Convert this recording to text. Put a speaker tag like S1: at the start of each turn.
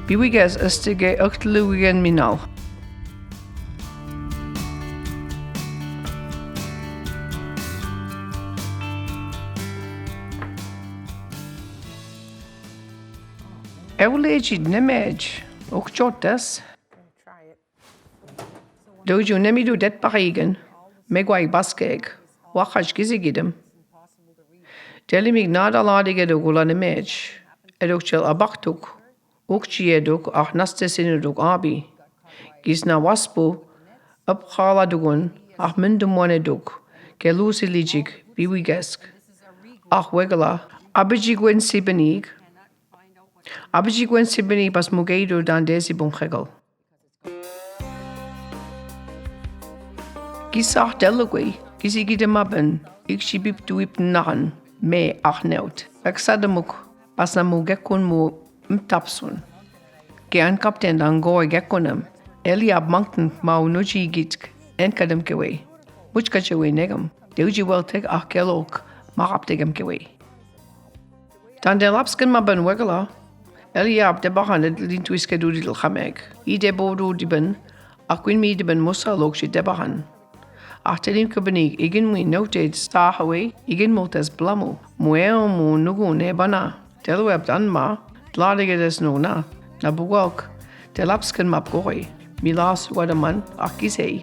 S1: Biwiges ystige etl'lugwet minal. Egitmnn okchotas. Dojo nemidu det parigen, megwai baskeg, wachaj gizigidem. Telimugsigw gulanemej, edokchel abaktuk, ukchieduk ach nastesinuduk abi. Gisna waspu, upchaladugun, ach mundumwaneduk, gelusilijig, biwigesk. Ach wegala, abijigwen sibenig. Abijigwen sibeni pas mugeidu dan desi bunchegel. Gisach delugwi, gisigidemaben, ikshibib duip naran, me ach neut. Exadamuk, pas na mugekun mu mtapsun. Gean kapten dan goy gekunum, Eliab mankten mau nujiangotaqatijig, enkadem kewe. Muchkachewe negam, deuji weltek ach gelok, maraptegem kewe. Dan de lapsken maben wegala, Eliab de bahan lintuiske du telinqamaseg. I de bodu diben, akwin mi diben musa lokshi de bahan. Ach telinqamaseg igen mi noted stahawe, igen multes blamu. Mueo mu nugu ne bana. Telweb dan ma, dladige des nuna. Na buwalk, de lapsken map goy. Milas wadaman ach gisei.